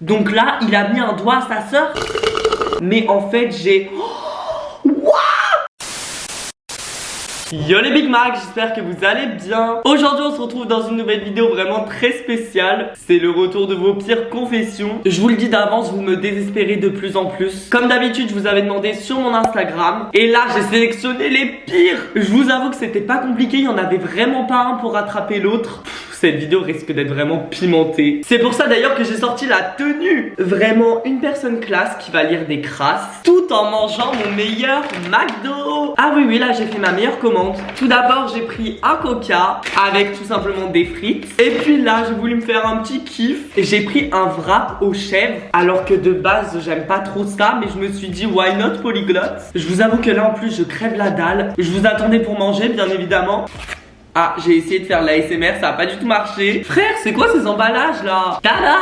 Donc là, il a mis un doigt à sa sœur. Mais en fait, j'ai... Yo les Big Mac, j'espère que vous allez bien. Aujourd'hui on se retrouve dans une nouvelle vidéo vraiment très spéciale. C'est le retour de vos pires confessions. Je vous le dis d'avance, vous me désespérez de plus en plus. Comme d'habitude, je vous avais demandé sur mon Instagram. Et là j'ai sélectionné les pires. Je vous avoue que c'était pas compliqué, il y en avait vraiment pas un pour rattraper l'autre. Cette vidéo risque d'être vraiment pimentée. C'est pour ça d'ailleurs que j'ai sorti la tenue. Vraiment une personne classe qui va lire des crasses tout en mangeant mon meilleur McDo. Ah oui, là j'ai fait ma meilleure commande. Tout d'abord j'ai pris un coca avec tout simplement des frites. Et puis là j'ai voulu me faire un petit kiff. Et j'ai pris un wrap aux chèvres. Alors que de base j'aime pas trop ça. Mais je me suis dit why not polyglotte. Je vous avoue que là en plus je crève la dalle. Je vous attendais pour manger bien évidemment. Ah, j'ai essayé de faire l'ASMR, ça a pas du tout marché. Frère, c'est quoi ces emballages là? Tada!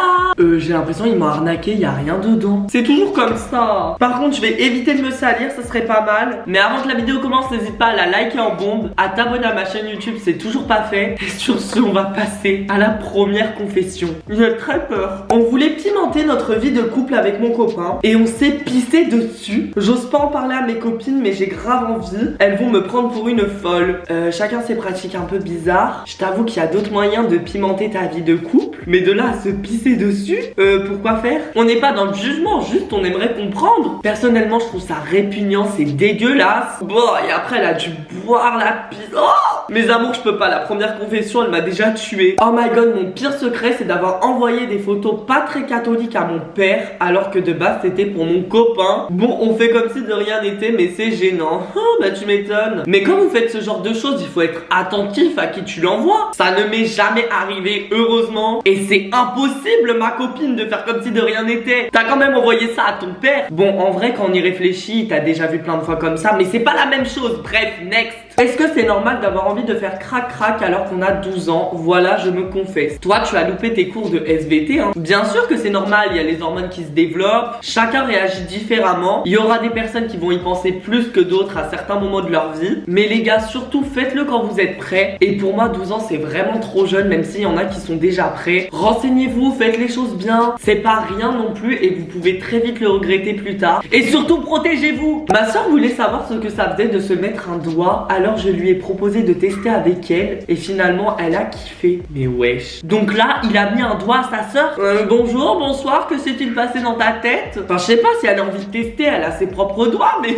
J'ai l'impression qu'ils m'ont arnaqué, y a rien dedans. C'est toujours comme ça. Par contre, je vais éviter de me salir, ça serait pas mal. Mais avant que la vidéo commence, n'hésite pas à la liker en bombe, à t'abonner à ma chaîne YouTube, c'est toujours pas fait. Et sur ce, on va passer à la première confession. J'ai très peur. On voulait pimenter notre vie de couple avec mon copain et on s'est pissé dessus. J'ose pas en parler à mes copines, mais j'ai grave envie. Elles vont me prendre pour une folle. Chacun ses pratiques un peu bizarre. Je t'avoue qu'il y a d'autres moyens de pimenter ta vie de couple, mais de là à se pisser dessus, pourquoi faire? On n'est pas dans le jugement, juste on aimerait comprendre. Personnellement, je trouve ça répugnant, c'est dégueulasse. Bon, et après elle a dû boire la pisse. Oh! Mes amours, je peux pas, la première confession, elle m'a déjà tué. Oh my god, mon pire secret, c'est d'avoir envoyé des photos pas très catholiques à mon père, alors que de base, c'était pour mon copain. Bon, on fait comme si de rien n'était, mais c'est gênant. Oh, bah tu m'étonnes. Mais quand vous faites ce genre de choses, il faut être attentif à qui tu l'envoies. Ça ne m'est jamais arrivé, heureusement. Et c'est impossible, ma copine, de faire comme si de rien n'était. T'as quand même envoyé ça à ton père. Bon, en vrai, quand on y réfléchit, t'as déjà vu plein de fois comme ça, mais c'est pas la même chose. Bref, next. Est-ce que c'est normal d'avoir envie de faire crac-crac alors qu'on a 12 ans? Voilà, je me confesse. Toi, tu as loupé tes cours de SVT, hein. Bien sûr que c'est normal, il y a les hormones qui se développent. Chacun réagit différemment. Il y aura des personnes qui vont y penser plus que d'autres à certains moments de leur vie. Mais les gars, surtout, faites-le quand vous êtes prêts. Et pour moi, 12 ans, c'est vraiment trop jeune, même s'il y en a qui sont déjà prêts. Renseignez-vous, faites les choses bien. C'est pas rien non plus et vous pouvez très vite le regretter plus tard. Et surtout, protégez-vous. Ma soeur voulait savoir ce que ça faisait de se mettre un doigt. Alors je lui ai proposé de tester avec elle. Et finalement, elle a kiffé. Mais wesh. Donc là, il a mis un doigt à sa soeur. Bonjour, bonsoir, que s'est-il passé dans ta tête? Enfin, je sais pas si elle a envie de tester, elle a ses propres doigts, mais...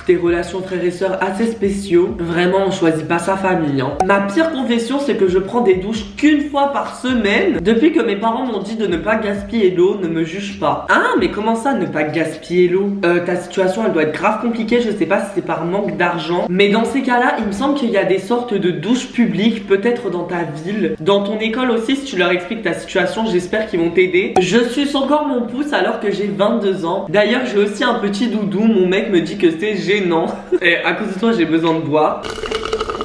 Des relations frères et sœurs assez spéciaux. Vraiment, on choisit pas sa famille, hein. Ma pire confession, c'est que je prends des douches qu'une fois par semaine. Depuis que mes parents m'ont dit de ne pas gaspiller l'eau, ne me juge pas. Ah, mais comment ça, ne pas gaspiller l'eau? Ta situation, elle doit être grave compliquée. Je sais pas si c'est par manque d'argent. Mais dans ces cas-là, il me semble qu'il y a des sortes de douches publiques, peut-être dans ta ville. Dans ton école aussi, si tu leur expliques ta situation, j'espère qu'ils vont t'aider. Je suce encore mon pouce alors que j'ai 22 ans. D'ailleurs, j'ai aussi un petit doudou. Mon mec me dit que c'est non. Et à cause de toi, j'ai besoin de boire.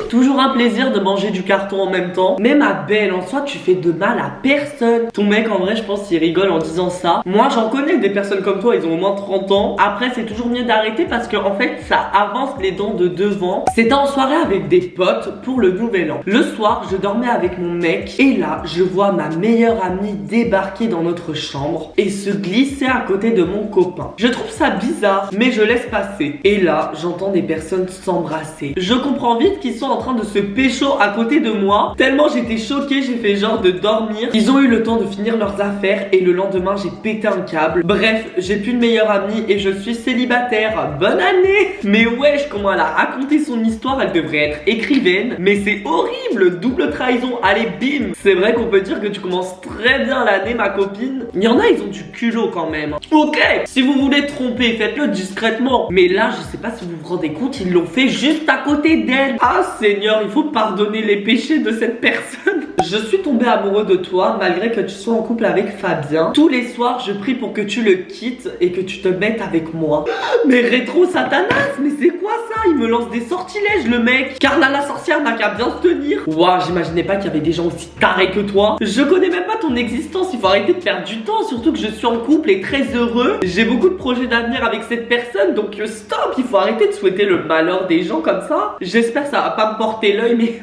Toujours un plaisir de manger du carton en même temps. Mais ma belle, en soi, tu fais de mal à personne. Ton mec, en vrai, je pense qu'il rigole en disant ça. Moi, j'en connais des personnes comme toi, ils ont au moins 30 ans. Après, c'est toujours mieux d'arrêter parce que, en fait, ça avance les dents de devant. C'était en soirée avec des potes pour le nouvel an. Le soir, je dormais avec mon mec. Et là, je vois ma meilleure amie débarquer dans notre chambre et se glisser à côté de mon copain. Je trouve ça bizarre, mais je laisse passer. Et là, j'entends des personnes s'embrasser. Je comprends vite qu'ils sont en train de se pécho à côté de moi. Tellement j'étais choquée, j'ai fait genre de dormir. Ils ont eu le temps de finir leurs affaires et le lendemain j'ai pété un câble. Bref, j'ai plus de meilleure amie et je suis célibataire. Bonne année! Mais wesh, comment elle a raconté son histoire, elle devrait être écrivaine. Mais c'est horrible, double trahison, allez bim! C'est vrai qu'on peut dire que tu commences très bien l'année, ma copine. Il y en a, ils ont du culot quand même. Ok, si vous voulez tromper, faites-le discrètement. Mais là, je sais pas si vous vous rendez compte, ils l'ont fait juste à côté d'elle. Ah, Seigneur, il faut pardonner les péchés de cette personne. Je suis tombée amoureux de toi malgré que tu sois en couple avec Fabien. Tous les soirs, je prie pour que tu le quittes et que tu te mettes avec moi. Mais rétro Satanas, mais c'est quoi ça? Il me lance des sortilèges, le mec. Carla la sorcière n'a qu'à bien se tenir. Waouh, j'imaginais pas qu'il y avait des gens aussi tarés que toi. Je connais même pas ton existence, il faut arrêter de perdre du temps. Surtout que je suis en couple et très heureux. J'ai beaucoup de projets d'avenir avec cette personne, donc stop, il faut arrêter de souhaiter le malheur des gens comme ça. J'espère que ça va pas me porter l'œil, mais...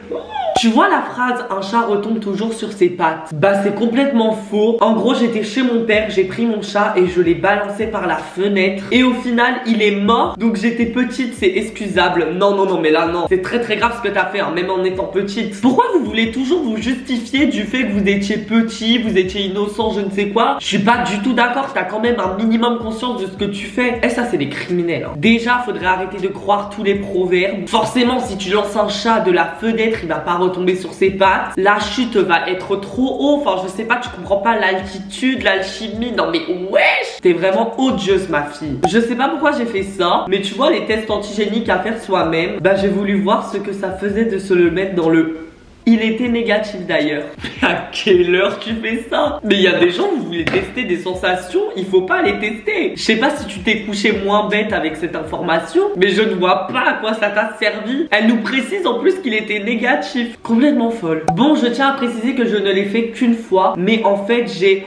Tu vois la phrase un chat retombe toujours sur ses pattes? Bah c'est complètement faux. En gros j'étais chez mon père, j'ai pris mon chat et je l'ai balancé par la fenêtre. Et au final il est mort. Donc j'étais petite, c'est excusable. Non mais là non. C'est très grave ce que t'as fait, hein, même en étant petite. Pourquoi vous voulez toujours vous justifier du fait que vous étiez petit, vous étiez innocent, je ne sais quoi? Je suis pas du tout d'accord, t'as quand même un minimum conscience de ce que tu fais. Et ça c'est des criminels, hein. Déjà faudrait arrêter de croire tous les proverbes. Forcément si tu lances un chat de la fenêtre, il va pas retomber sur ses pattes. La chute va être trop haut. Enfin je sais pas, tu comprends pas l'altitude, l'alchimie. Non mais wesh, t'es vraiment odieuse ma fille. Je sais pas pourquoi j'ai fait ça, mais tu vois les tests antigéniques à faire soi-même, bah j'ai voulu voir ce que ça faisait de se le mettre dans le... Il était négatif d'ailleurs. Mais à quelle heure tu fais ça? Mais il y a des gens, vous voulez tester des sensations, il faut pas les tester. Je sais pas si tu t'es couché moins bête avec cette information, mais je ne vois pas à quoi ça t'a servi. Elle nous précise en plus qu'il était négatif. Complètement folle. Bon, je tiens à préciser que je ne l'ai fait qu'une fois, mais en fait j'ai...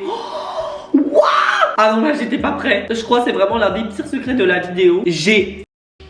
Ah non là j'étais pas prêt. Je crois que c'est vraiment l'un des pires secrets de la vidéo. J'ai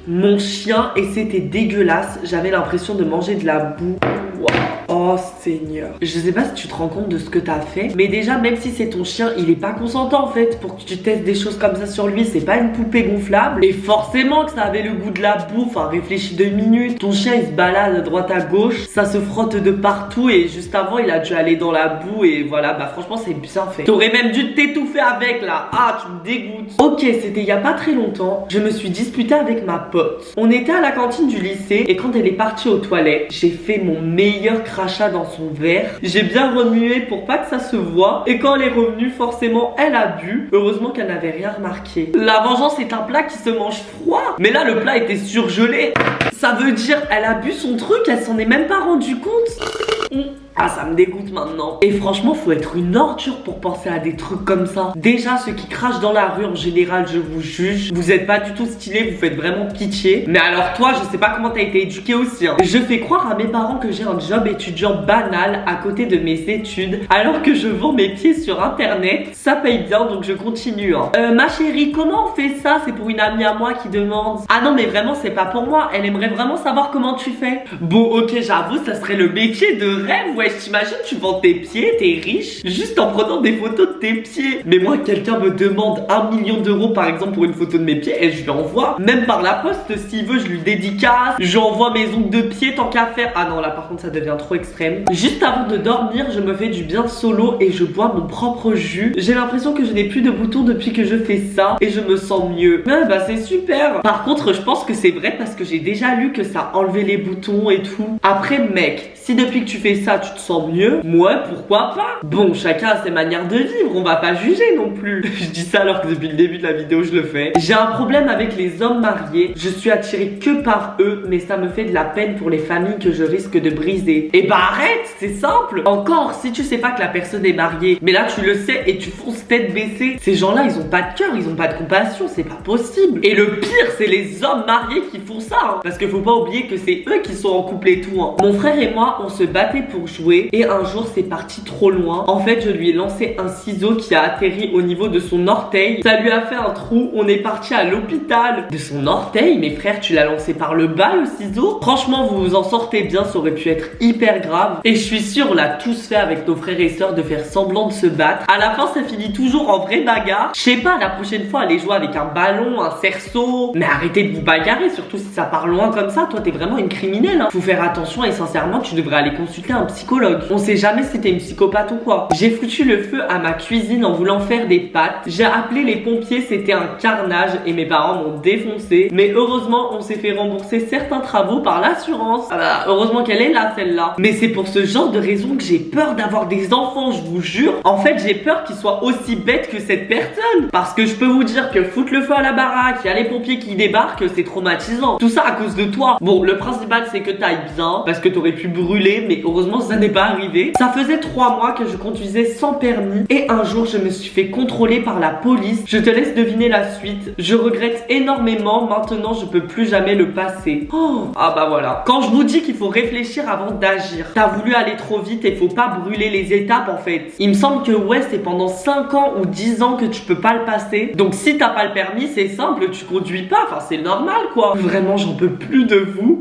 mon chien et c'était dégueulasse. J'avais l'impression de manger de la boue. Wow. Oh Seigneur. Je sais pas si tu te rends compte de ce que t'as fait, mais déjà même si c'est ton chien, il est pas consentant en fait pour que tu testes des choses comme ça sur lui. C'est pas une poupée gonflable. Et forcément que ça avait le goût de la boue. Enfin réfléchis 2 minutes. Ton chien il se balade à droite à gauche, ça se frotte de partout et juste avant il a dû aller dans la boue. Et voilà, bah franchement c'est bien fait. T'aurais même dû t'étouffer avec là. Ah tu me dégoûtes. Ok, c'était il y a pas très longtemps. Je me suis disputée avec ma pote. On était à la cantine du lycée et quand elle est partie aux toilettes, j'ai fait mon meilleur crachat dans son verre. J'ai bien remué pour pas que ça se voit. Et quand elle est revenue, forcément, elle a bu. Heureusement qu'elle n'avait rien remarqué. La vengeance est un plat qui se mange froid. Mais là, le plat était surgelé. Ça veut dire, elle a bu son truc, elle s'en est même pas rendue compte. Ah ça me dégoûte maintenant. Et franchement faut être une ordure pour penser à des trucs comme ça. Déjà ceux qui crachent dans la rue en général je vous juge. Vous êtes pas du tout stylé, vous faites vraiment pitié. Mais alors toi je sais pas comment t'as été éduqué aussi hein. Je fais croire à mes parents que j'ai un job étudiant banal à côté de mes études, alors que je vends mes pieds sur internet. Ça paye bien donc je continue hein. Ma chérie comment on fait ça? C'est pour une amie à moi qui demande. Ah non mais vraiment c'est pas pour moi. Elle aimerait vraiment savoir comment tu fais. Bon ok j'avoue ça serait le métier de rêve. Ouais, t'imagines, tu vends tes pieds, t'es riche, juste en prenant des photos de tes pieds. Mais moi, quelqu'un me demande 1 million d'euros par exemple pour une photo de mes pieds et je lui envoie, même par la poste s'il veut, je lui dédicace, je lui envoie mes ongles de pied tant qu'à faire. Ah non, là par contre ça devient trop extrême. Juste avant de dormir, je me fais du bien solo et je bois mon propre jus. J'ai l'impression que je n'ai plus de boutons depuis que je fais ça et je me sens mieux. Ah bah c'est super. Par contre, je pense que c'est vrai parce que j'ai déjà lu que ça enlevait les boutons et tout. Après mec, si depuis que tu fais ça, tu te sens mieux, moi pourquoi pas? Bon, chacun a ses manières de vivre, on va pas juger non plus. Je dis ça alors que depuis le début de la vidéo je le fais. J'ai un problème avec les hommes mariés. Je suis attirée que par eux, mais ça me fait de la peine pour les familles que je risque de briser. Et bah arrête, c'est simple. Encore, si tu sais pas que la personne est mariée, mais là tu le sais et tu fonces tête baissée. Ces gens-là, ils ont pas de cœur, ils ont pas de compassion, c'est pas possible. Et le pire, c'est les hommes mariés qui font ça hein. Parce que faut pas oublier que c'est eux qui sont en couple et tout hein. Mon frère et moi, on se battait pour jouer et un jour c'est parti trop loin. En fait je lui ai lancé un ciseau qui a atterri au niveau de son orteil. Ça lui a fait un trou, on est parti à l'hôpital. De son orteil? Mais frère tu l'as lancé par le bas le ciseau? Franchement vous vous en sortez bien, ça aurait pu être hyper grave. Et je suis sûre on l'a tous fait avec nos frères et sœurs de faire semblant de se battre. À la fin ça finit toujours en vraie bagarre. Je sais pas, la prochaine fois allez jouer avec un ballon, un cerceau. Mais arrêtez de vous bagarrer, surtout si ça part loin comme ça. Toi t'es vraiment une criminelle hein. Faut faire attention et sincèrement tu devrais aller consulter un psychologue. On sait jamais si t'es une psychopathe ou quoi. J'ai foutu le feu à ma cuisine en voulant faire des pâtes. J'ai appelé les pompiers, c'était un carnage et mes parents m'ont défoncé. Mais heureusement, on s'est fait rembourser certains travaux par l'assurance. Ah bah, heureusement qu'elle est là, celle-là. Mais c'est pour ce genre de raison que j'ai peur d'avoir des enfants, je vous jure. En fait, j'ai peur qu'ils soient aussi bêtes que cette personne. Parce que je peux vous dire que foutre le feu à la baraque, il y a les pompiers qui débarquent, c'est traumatisant. Tout ça à cause de toi. Bon, le principal, c'est que t'ailles bien, parce que t'aurais pu brûler, mais heureusement, ça n'est pas arrivé. Ça faisait 3 mois que je conduisais sans permis et un jour je me suis fait contrôler par la police. Je te laisse deviner la suite. Je regrette énormément, maintenant je peux plus jamais le passer. Oh, ah bah voilà. Quand je vous dis qu'il faut réfléchir avant d'agir, t'as voulu aller trop vite et faut pas brûler les étapes en fait. Il me semble que ouais c'est pendant 5 ans ou 10 ans que tu peux pas le passer. Donc si t'as pas le permis c'est simple, tu conduis pas, enfin c'est normal quoi. Vraiment j'en peux plus de vous.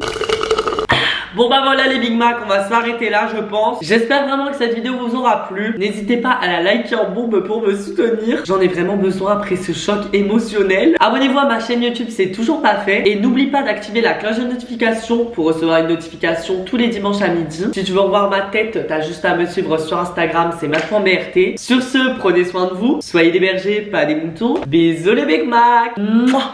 Bon bah voilà les Big Mac, on va s'arrêter là je pense. J'espère vraiment que cette vidéo vous aura plu. N'hésitez pas à la liker en bombe pour me soutenir. J'en ai vraiment besoin après ce choc émotionnel. Abonnez-vous à ma chaîne YouTube, c'est toujours pas fait. Et n'oublie pas d'activer la cloche de notification pour recevoir une notification tous les dimanches à midi. Si tu veux revoir ma tête, t'as juste à me suivre sur Instagram, c'est matt.brt. Sur ce, prenez soin de vous. Soyez des bergers, pas des moutons. Bisous les Big Mac. Mouah.